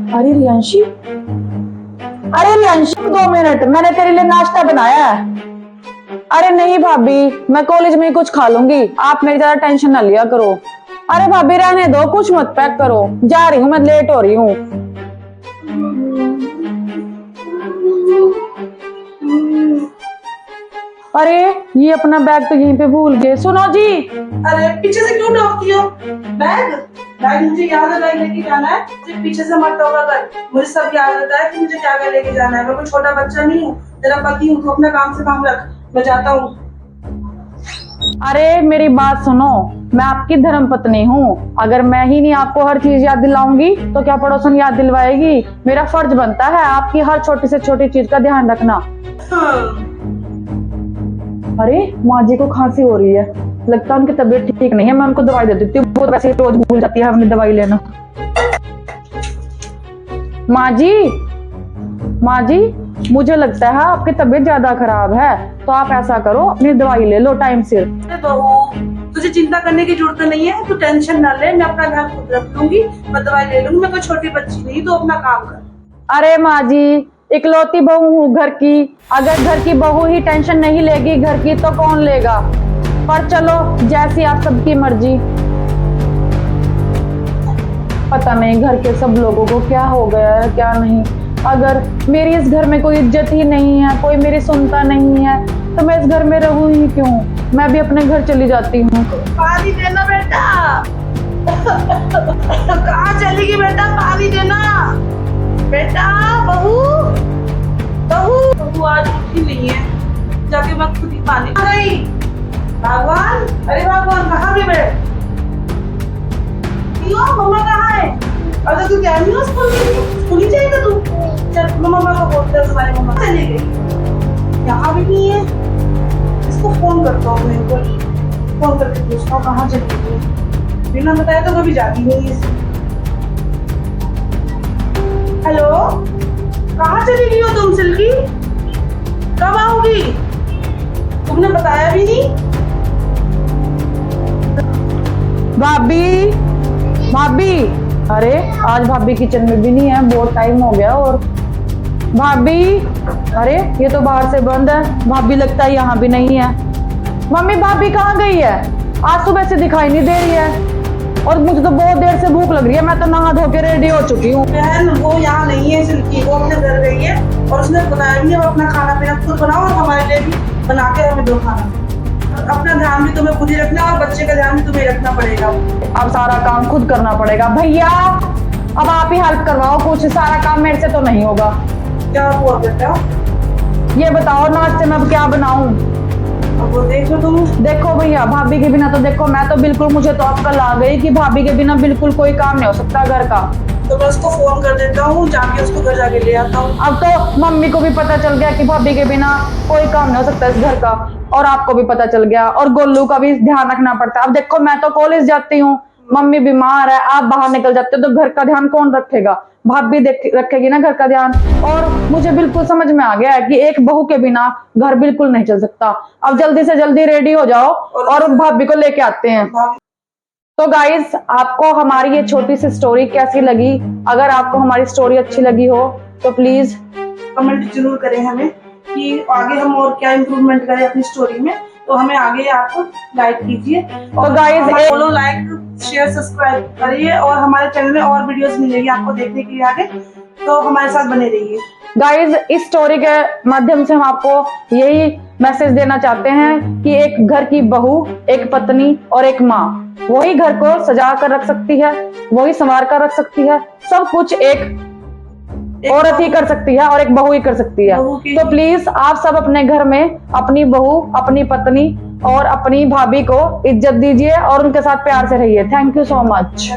अरे रियांशी, अरे रियांशी 2 मिनट, मैंने तेरे लिए नाश्ता बनाया है। अरे नहीं भाभी, मैं कॉलेज में ही कुछ खा लूंगी, आप मेरी ज्यादा टेंशन ना लिया करो। अरे भाभी रहने दो, कुछ मत पैक करो, जा रही हूँ मैं, लेट हो रही हूँ। अरे ये अपना बैग तो यहीं पे भूल गए। सुनो जी। अरे पीछे से क्यों टोकती हो? बैग बैग मुझे याद है, बैग लेके जाना है। मुझे पीछे से मत टोका कर, मुझे सब याद रहता है कि मुझे क्या क्या लेके जाना है। मैं कोई छोटा बच्चा नहीं हूँ, तेरा पति हूँ, तो अपना काम से काम रख, मैं जाता हूँ। अरे मेरी बात सुनो, मैं आपकी धर्म पत्नी हूँ। अगर मैं ही नहीं आपको हर चीज याद दिलाऊंगी तो क्या पड़ोसन याद दिलवाएगी? मेरा फर्ज बनता है आपकी हर छोटी से छोटी चीज का ध्यान रखना। अरे माँ जी को खांसी हो रही है, लगता है उनकी तबीयत ठीक नहीं है। मैं उनको दवाई दे देती हूँ, वो तो वैसे रोज भूल जाती है हमने दवाई लेना। माँ जी, माँ जी, मुझे लगता है आपकी तबीयत ज्यादा खराब है, तो आप ऐसा करो, अपनी दवाई ले लो टाइम से। अरे बहू, तुझे चिंता करने की जरूरत नहीं है, तू टेंशन ना ले, मैं अपना ध्यान खुद रख लूंगी, मैं दवाई ले लूंगी। मैं कोई छोटी बच्ची नहीं, तू अपना काम कर। अरे माँ जी, इकलौती बहू हूँ घर की, अगर घर की बहू ही टेंशन नहीं लेगी घर की तो कौन लेगा? पर चलो, जैसी आप सबकी मर्जी। पता नहीं घर के सब लोगों को क्या हो गया है क्या नहीं। अगर मेरी इस घर में कोई इज्जत ही नहीं है, कोई मेरी सुनता नहीं है, तो मैं इस घर में रहूं ही क्यों? मैं भी अपने घर चली जाती हूँ। पानी देना बेटा। कहाँ चली गई बेटा? पानी देना बेटा। बहू बहू आज उठी नहीं है, जाके मैं खुद ही पानी आ गई। भगवान, अरे भगवान, कहाँ गई बेटा? मम्मा कहाँ है? अगर तू क्या नहीं हो स्कूल ही जाएगा तू? चल मम्मा को बोलते हैं, तुम्हारी मम्मा चली गई, यहाँ भी नहीं है। इसको फोन करता हूँ, मैं फोन करके पूछता हूँ कहाँ चली गई। बिना बताए तो कभी जाती नहीं है। हेलो, कहाँ चली गई हो तुम सिल्की? कब आओगी? तुमने बताया भी नहीं। भाभी, भाभी, अरे आज भाभी किचन में भी नहीं है, बहुत टाइम हो गया। और भाभी, अरे ये तो बाहर से बंद है, भाभी लगता है यहाँ भी नहीं है। मम्मी भाभी कहाँ गई है? आज सुबह से दिखाई नहीं दे रही है, और मुझे तो बहुत देर से भूख लग रही है, मैं तो नहा धो के रेडी हो चुकी हूँ। बहन वो यहाँ नहीं है सिल्की, वो अपने घर गई है, और उसने बताया भी है अपना खाना पीना खुद बनाओ, और हमारे लिए भी बना के हमें दो खाना। अपना ध्यान भी तुम्हें खुद ही रखना, और बच्चे का ध्यान भी तुम्हें रखना पड़ेगा। अब सारा काम खुद करना पड़ेगा। भैया अब आप ही हेल्प करवाओ कुछ, सारा काम मेरे से तो नहीं होगा। क्या हुआ बेटा? ये बताओ नाश्ते में अब क्या बनाऊं? अब वो देख लो तुम। देखो भैया, भाभी के बिना तो देखो मैं तो बिल्कुल, मुझे तो अब कल आ गई कि भाभी के बिना बिल्कुल कोई काम नहीं हो सकता घर का। तो मैं उसको फोन कर देता हूँ, जाके उसको घर जाके ले आता हूँ। अब तो मम्मी को भी पता चल गया कि भाभी के बिना कोई काम नहीं हो सकता इस घर का, और आपको भी पता चल गया, और गोलू का भी ध्यान रखना पड़ता है। अब देखो मैं तो कॉलेज जाती हूँ, मम्मी बीमार है, आप बाहर निकल जाते हो, तो घर का ध्यान कौन रखेगा? भाभी रखेगी ना घर का ध्यान। और मुझे बिल्कुल समझ में आ गया है कि एक बहू के बिना घर बिल्कुल नहीं चल सकता। अब जल्दी से जल्दी रेडी हो जाओ और भाभी को लेके आते हैं। तो गाइस, आपको हमारी ये छोटी सी स्टोरी कैसी लगी? अगर आपको हमारी स्टोरी अच्छी लगी हो तो प्लीज कमेंट जरूर करें हमें कि आगे हम और क्या इम्प्रूवमेंट करें अपनी स्टोरी में। तो हमें आगे आप लाइक कीजिए, और guys follow, like, share, subscribe करिए, और हमारे चैनल में और वीडियोस मिलेगी आपको देखने के लिए आगे, तो हमारे साथ बने रहिए। गाइज, इस स्टोरी के माध्यम से हम आपको यही मैसेज देना चाहते हैं कि एक घर की बहू, एक पत्नी और एक माँ, वही घर को सजा कर रख सकती है, वही संवार कर रख सकती है। सब कुछ एक औरत ही कर सकती है और एक बहू ही कर सकती है। तो प्लीज आप सब अपने घर में अपनी बहू, अपनी पत्नी और अपनी भाभी को इज्जत दीजिए और उनके साथ प्यार से रहिए। Thank you so much.